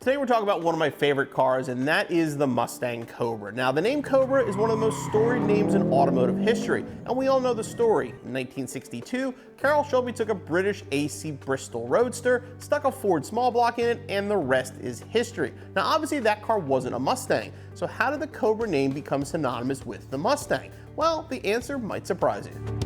Today we're talking about one of my favorite cars, and that is the Mustang Cobra. Now, the name Cobra is one of the most storied names in automotive history, and we all know the story. In 1962, Carroll Shelby took a British AC Bristol Roadster, stuck a Ford small block in it, and the rest is history. Now, obviously that car wasn't a Mustang, so how did the Cobra name become synonymous with the Mustang? Well, the answer might surprise you.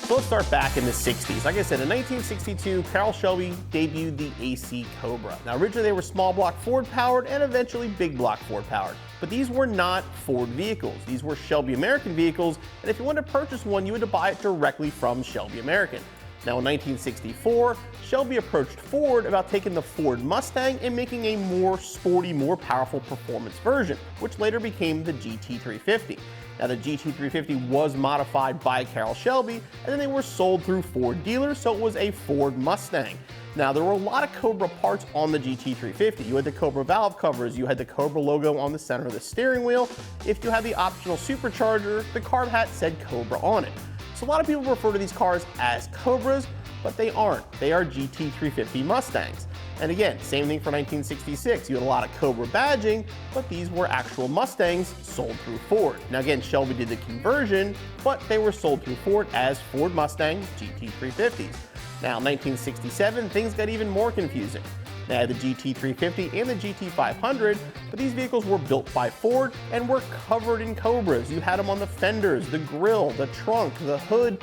So let's start back in the 60s. Like I said, in 1962, Carroll Shelby debuted the AC Cobra. Now, originally they were small block Ford powered and eventually big block Ford powered. But these were not Ford vehicles. These were Shelby American vehicles, and if you wanted to purchase one, you had to buy it directly from Shelby American. Now, in 1964, Shelby approached Ford about taking the Ford Mustang and making a more sporty, more powerful performance version, which later became the GT350. Now, the GT350 was modified by Carroll Shelby, and then they were sold through Ford dealers, so it was a Ford Mustang. Now, there were a lot of Cobra parts on the GT350. You had the Cobra valve covers, you had the Cobra logo on the center of the steering wheel. If you had the optional supercharger, the carb hat said Cobra on it. So a lot of people refer to these cars as Cobras, but they aren't. They are GT350 Mustangs. And again, same thing for 1966. You had a lot of Cobra badging, but these were actual Mustangs sold through Ford. Now again, Shelby did the conversion, but they were sold through Ford as Ford Mustang GT350s. Now, in 1967, things got even more confusing. They had the GT350 and the GT500, but these vehicles were built by Ford and were covered in Cobras. You had them on the fenders, the grille, the trunk, the hood,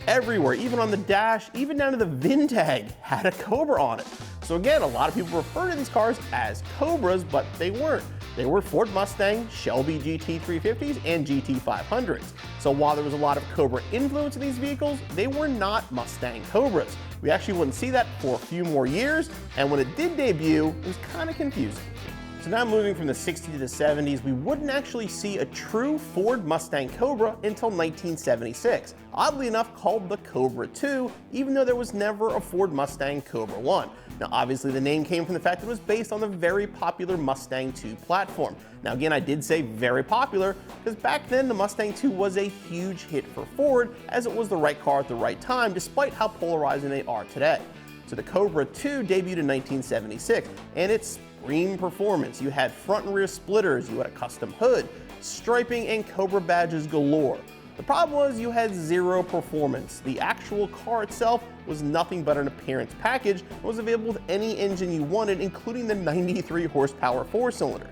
everywhere, even on the dash, even down to the VIN tag had a Cobra on it. So again, a lot of people refer to these cars as Cobras, but they weren't. They were Ford Mustang, Shelby GT350s, and GT500s. So while there was a lot of Cobra influence in these vehicles, they were not Mustang Cobras. We actually wouldn't see that for a few more years, and when it did debut, it was kind of confusing. So now moving from the 60s to the 70s, we wouldn't actually see a true Ford Mustang Cobra until 1976. Oddly enough, called the Cobra II, even though there was never a Ford Mustang Cobra 1. Now obviously the name came from the fact that it was based on the very popular Mustang II platform. Now again, I did say very popular, because back then the Mustang II was a huge hit for Ford, as it was the right car at the right time, despite how polarizing they are today. So the Cobra II debuted in 1976, and its screamed performance. You had front and rear splitters, you had a custom hood, striping, and Cobra badges galore. The problem was you had zero performance. The actual car itself was nothing but an appearance package and was available with any engine you wanted, including the 93 horsepower four-cylinder.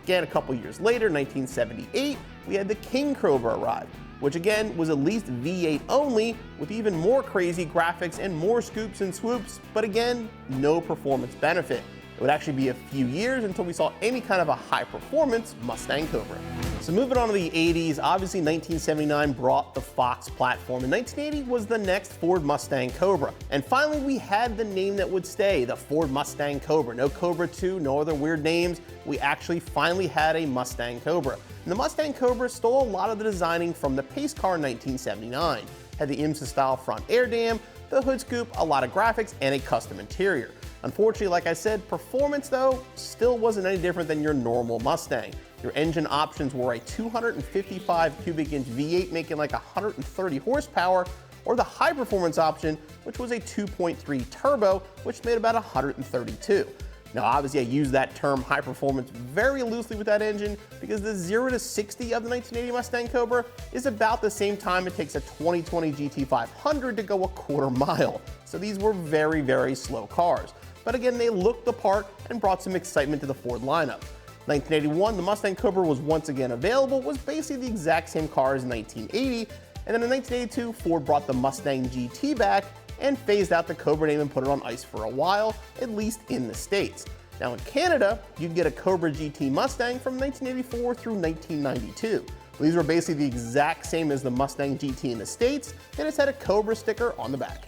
Again, a couple years later, 1978, we had the King Cobra arrive, which again was at least V8 only, with even more crazy graphics and more scoops and swoops, but again, no performance benefit. It would actually be a few years until we saw any kind of a high-performance Mustang Cobra. So moving on to the 80s, obviously 1979 brought the Fox platform, and 1980 was the next Ford Mustang Cobra. And finally, we had the name that would stay, the Ford Mustang Cobra. No Cobra II, no other weird names. We actually finally had a Mustang Cobra. And the Mustang Cobra stole a lot of the designing from the pace car in 1979. Had the IMSA-style front air dam, the hood scoop, a lot of graphics, and a custom interior. Unfortunately, like I said, performance though still wasn't any different than your normal Mustang. Your engine options were a 255 cubic inch V8 making like 130 horsepower, or the high performance option, which was a 2.3 turbo, which made about 132. Now obviously I use that term high performance very loosely with that engine, because the 0 to 60 of the 1980 Mustang Cobra is about the same time it takes a 2020 GT500 to go a quarter mile. So these were very, very slow cars. But again, they looked the part and brought some excitement to the Ford lineup. 1981, the Mustang Cobra was once again available, was basically the exact same car as 1980, and then in 1982, Ford brought the Mustang GT back and phased out the Cobra name and put it on ice for a while, at least in the States. Now in Canada, you can get a Cobra GT Mustang from 1984 through 1992. These were basically the exact same as the Mustang GT in the States, and it's had a Cobra sticker on the back.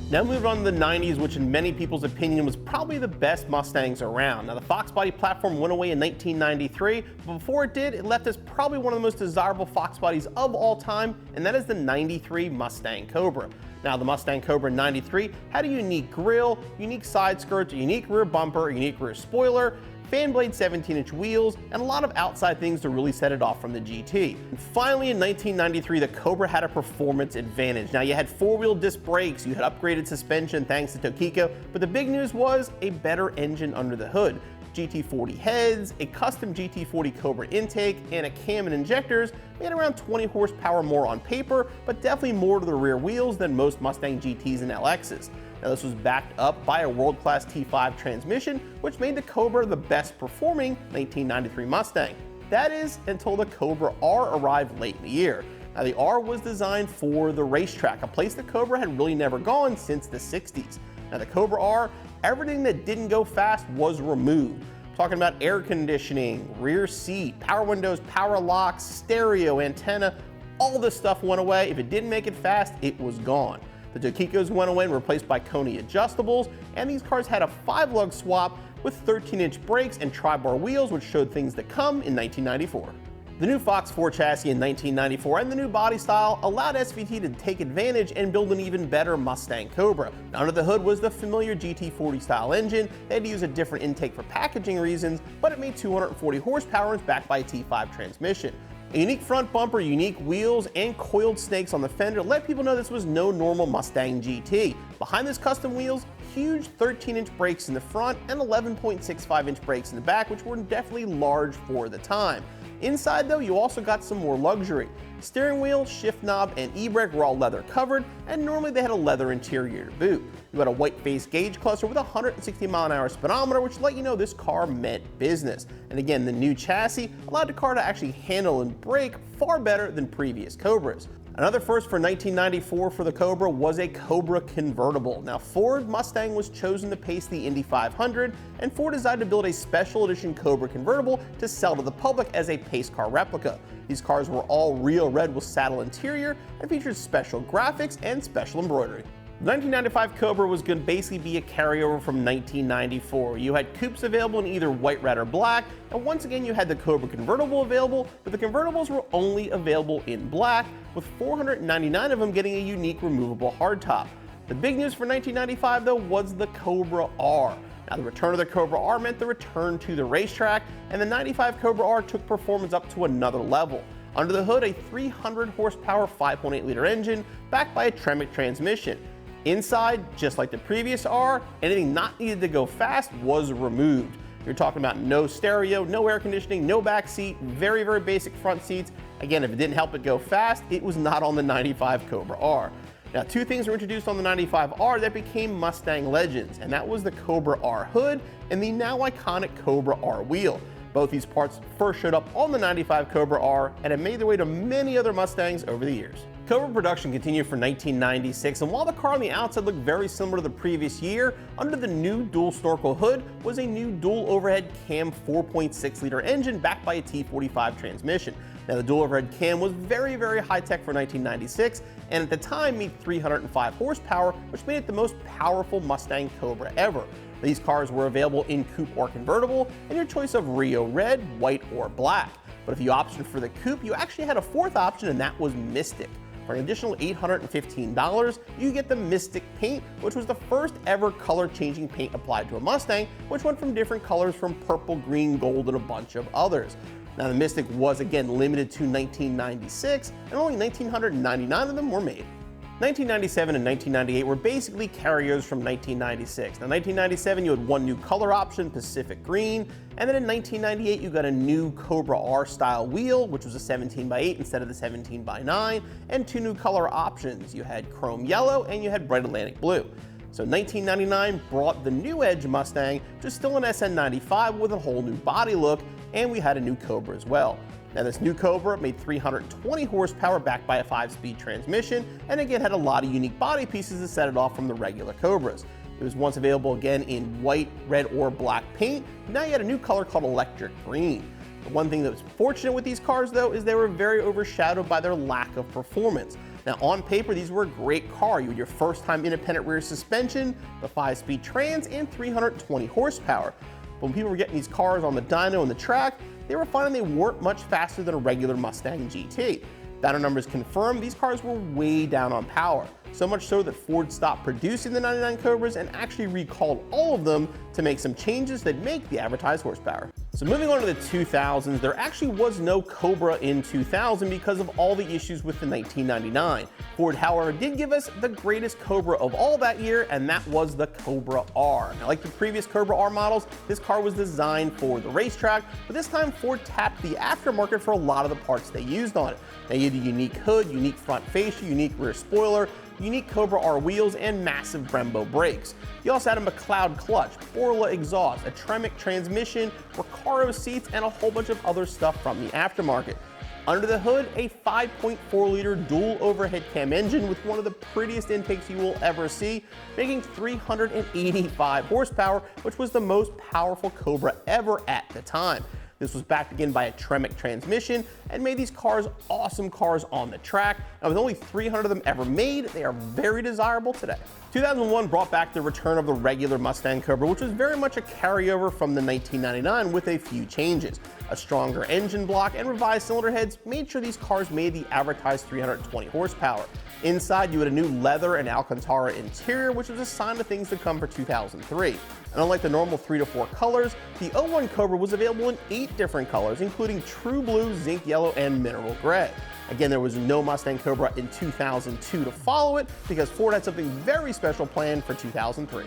Now moving on to the 90s, which in many people's opinion was probably the best Mustangs around. Now the Fox body platform went away in 1993, but before it did, it left us probably one of the most desirable Fox bodies of all time, and that is the 93 Mustang Cobra. Now the Mustang Cobra 93 had a unique grille, unique side skirts, a unique rear bumper, a unique rear spoiler, fan blade 17-inch wheels, and a lot of outside things to really set it off from the GT. And finally, in 1993, the Cobra had a performance advantage. Now, you had four-wheel disc brakes, you had upgraded suspension thanks to Tokiko, but the big news was a better engine under the hood. GT40 heads, a custom GT40 Cobra intake, and a cam and injectors made around 20 horsepower more on paper, but definitely more to the rear wheels than most Mustang GTs and LXs. Now, this was backed up by a world-class T5 transmission, which made the Cobra the best performing 1993 Mustang. That is, until the Cobra R arrived late in the year. Now, the R was designed for the racetrack, a place the Cobra had really never gone since the 60s. Now, the Cobra R, everything that didn't go fast was removed. Talking about air conditioning, rear seat, power windows, power locks, stereo, antenna, all this stuff went away. If it didn't make it fast, it was gone. The Tokikos went away and replaced by Koni adjustables, and these cars had a 5-lug swap with 13-inch brakes and tri-bar wheels, which showed things to come in 1994. The new Fox 4 chassis in 1994 and the new body style allowed SVT to take advantage and build an even better Mustang Cobra. Now, under the hood was the familiar GT40 style engine. They had to use a different intake for packaging reasons, but it made 240 horsepower and was backed by a T5 transmission. A unique front bumper, unique wheels, and coiled snakes on the fender let people know this was no normal Mustang GT. Behind this custom wheels, huge 13-inch brakes in the front and 11.65-inch brakes in the back, which were definitely large for the time. Inside, though, you also got some more luxury. Steering wheel, shift knob, and e-brake were all leather covered, and normally they had a leather interior to boot. You had a white face gauge cluster with a 160 mile-an-hour speedometer, which let you know this car meant business. And again, the new chassis allowed the car to actually handle and brake far better than previous Cobras. Another first for 1994 for the Cobra was a Cobra convertible. Now, Ford Mustang was chosen to pace the Indy 500, and Ford decided to build a special edition Cobra convertible to sell to the public as a pace car replica. These cars were all real red with saddle interior and featured special graphics and special embroidery. The 1995 Cobra was going to basically be a carryover from 1994. You had coupes available in either white, red, or black, and once again you had the Cobra convertible available, but the convertibles were only available in black, with 499 of them getting a unique removable hardtop. The big news for 1995 though was the Cobra R. Now, the return of the Cobra R meant the return to the racetrack, and the 95 Cobra R took performance up to another level. Under the hood, a 300 horsepower 5.8 liter engine backed by a Tremec transmission. Inside, just like the previous R, anything not needed to go fast was removed. You're talking about no stereo, no air conditioning, no back seat, very, very basic front seats. Again, if it didn't help it go fast, it was not on the 95 Cobra R. Now, two things were introduced on the 95 R that became Mustang legends, and that was the Cobra R hood and the now iconic Cobra R wheel. Both these parts first showed up on the 95 Cobra R and have made their way to many other Mustangs over the years. Cobra production continued for 1996, and while the car on the outside looked very similar to the previous year, under the new dual snorkel hood was a new dual overhead cam 4.6 liter engine backed by a T45 transmission. Now, the dual overhead cam was very, very high tech for 1996, and at the time made 305 horsepower, which made it the most powerful Mustang Cobra ever. These cars were available in coupe or convertible, and your choice of Rio red, white, or black. But if you opted for the coupe, you actually had a fourth option, and that was Mystic. For an additional $815, you get the Mystic paint, which was the first ever color-changing paint applied to a Mustang, which went from different colors from purple, green, gold, and a bunch of others. Now, the Mystic was again limited to 1996, and only 1,999 of them were made. 1997 and 1998 were basically carryovers from 1996. Now, 1997, you had one new color option, Pacific Green, and then in 1998, you got a new Cobra R style wheel, which was a 17x8 instead of the 17x9, and two new color options. You had Chrome Yellow and you had Bright Atlantic Blue. So 1999 brought the new Edge Mustang, which is still an SN95 with a whole new body look, and we had a new Cobra as well. Now, this new Cobra made 320 horsepower backed by a 5-speed transmission, and again had a lot of unique body pieces to set it off from the regular Cobras. It was once available again in white, red, or black paint. Now you had a new color called electric green. The one thing that was fortunate with these cars though is they were very overshadowed by their lack of performance. Now, on paper, these were a great car. You had your first time independent rear suspension, the 5-speed trans, and 320 horsepower. But when people were getting these cars on the dyno and the track, they were finding they weren't much faster than a regular Mustang GT. Dyno numbers confirmed these cars were way down on power. so much so that Ford stopped producing the 99 Cobras and actually recalled all of them to make some changes that make the advertised horsepower. So moving on to the 2000s, there actually was no Cobra in 2000 because of all the issues with the 1999. Ford, however, did give us the greatest Cobra of all that year, and that was the Cobra R. Now, like the previous Cobra R models, this car was designed for the racetrack, but this time Ford tapped the aftermarket for a lot of the parts they used on it. They had a unique hood, unique front fascia, unique rear spoiler, unique Cobra R wheels, and massive Brembo brakes. You also had a McLeod clutch, Borla exhaust, a Tremec transmission, Recaro seats, and a whole bunch of other stuff from the aftermarket. Under the hood, a 5.4-liter dual overhead cam engine with one of the prettiest intakes you will ever see, making 385 horsepower, which was the most powerful Cobra ever at the time. This was backed again by a Tremec transmission and made these cars awesome cars on the track. And with only 300 of them ever made, they are very desirable today. 2001 brought back the return of the regular Mustang Cobra, which was very much a carryover from the 1999 with a few changes. A stronger engine block and revised cylinder heads made sure these cars made the advertised 320 horsepower. Inside, you had a new leather and Alcantara interior, which was a sign of things to come for 2003. And unlike the normal 3 to 4 colors, the 01 Cobra was available in 8 different colors, including true blue, zinc yellow, and mineral gray. Again, there was no Mustang Cobra in 2002 to follow it because Ford had something very special planned for 2003.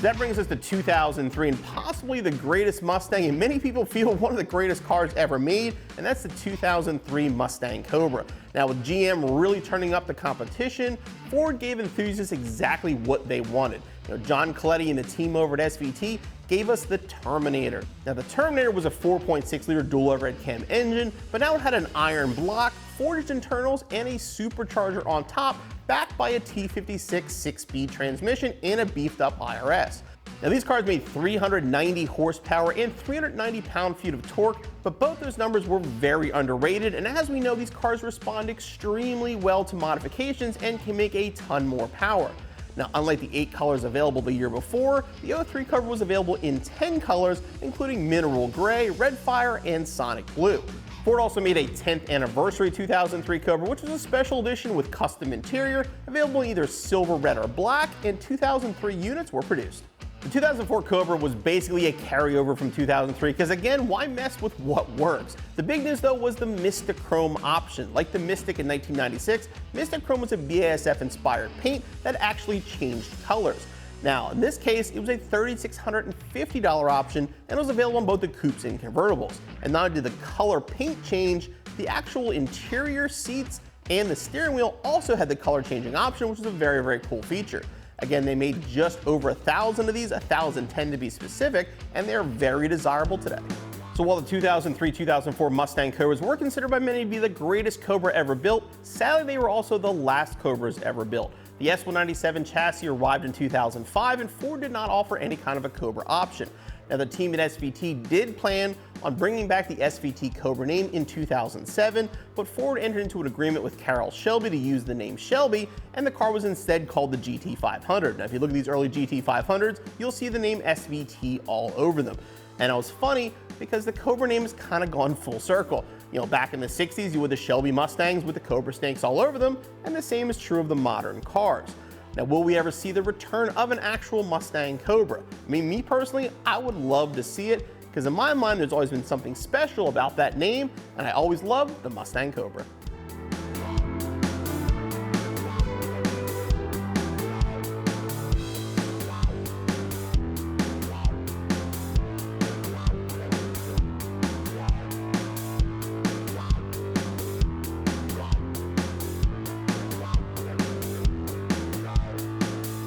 That brings us to 2003 and possibly the greatest Mustang, and many people feel one of the greatest cars ever made, and that's the 2003 Mustang Cobra. Now, with GM really turning up the competition, Ford gave enthusiasts exactly what they wanted. John Coletti and the team over at SVT gave us the Terminator. Now, the Terminator was a 4.6-liter dual overhead cam engine, but now it had an iron block, forged internals, and a supercharger on top, backed by a T56 6-speed transmission and a beefed up IRS. Now, these cars made 390 horsepower and 390 pound-feet of torque, but both those numbers were very underrated, and as we know, these cars respond extremely well to modifications and can make a ton more power. Now, unlike the 8 colors available the year before, the 03 Cobra was available in 10 colors, including mineral gray, red fire, and sonic blue. Ford also made a 10th anniversary 2003 Cobra, which was a special edition with custom interior, available in either silver, red, or black, and 2003 units were produced. The 2004 Cobra was basically a carryover from 2003 because, again, why mess with what works? The big news, though, was the Mystic Chrome option. Like the Mystic in 1996, Mystic Chrome was a BASF-inspired paint that actually changed colors. Now, in this case, it was a $3,650 option and was available on both the coupes and convertibles. And not only did the color paint change, the actual interior seats and the steering wheel also had the color changing option, which was a very, very cool feature. Again, they made just over 1,000 of these, 1,010 to be specific, and they're very desirable today. So while the 2003-2004 Mustang Cobras were considered by many to be the greatest Cobra ever built, sadly they were also the last Cobras ever built. The S197 chassis arrived in 2005, and Ford did not offer any kind of a Cobra option. Now, the team at SVT did plan on bringing back the SVT Cobra name in 2007, but Ford entered into an agreement with Carroll Shelby to use the name Shelby, and the car was instead called the GT500. Now, if you look at these early GT500s, you'll see the name SVT all over them. And it was funny because the Cobra name has kind of gone full circle. Back in the 60s, you had the Shelby Mustangs with the Cobra snakes all over them, and the same is true of the modern cars. Now, will we ever see the return of an actual Mustang Cobra? I mean, me personally, I would love to see it, because in my mind, there's always been something special about that name, and I always loved the Mustang Cobra.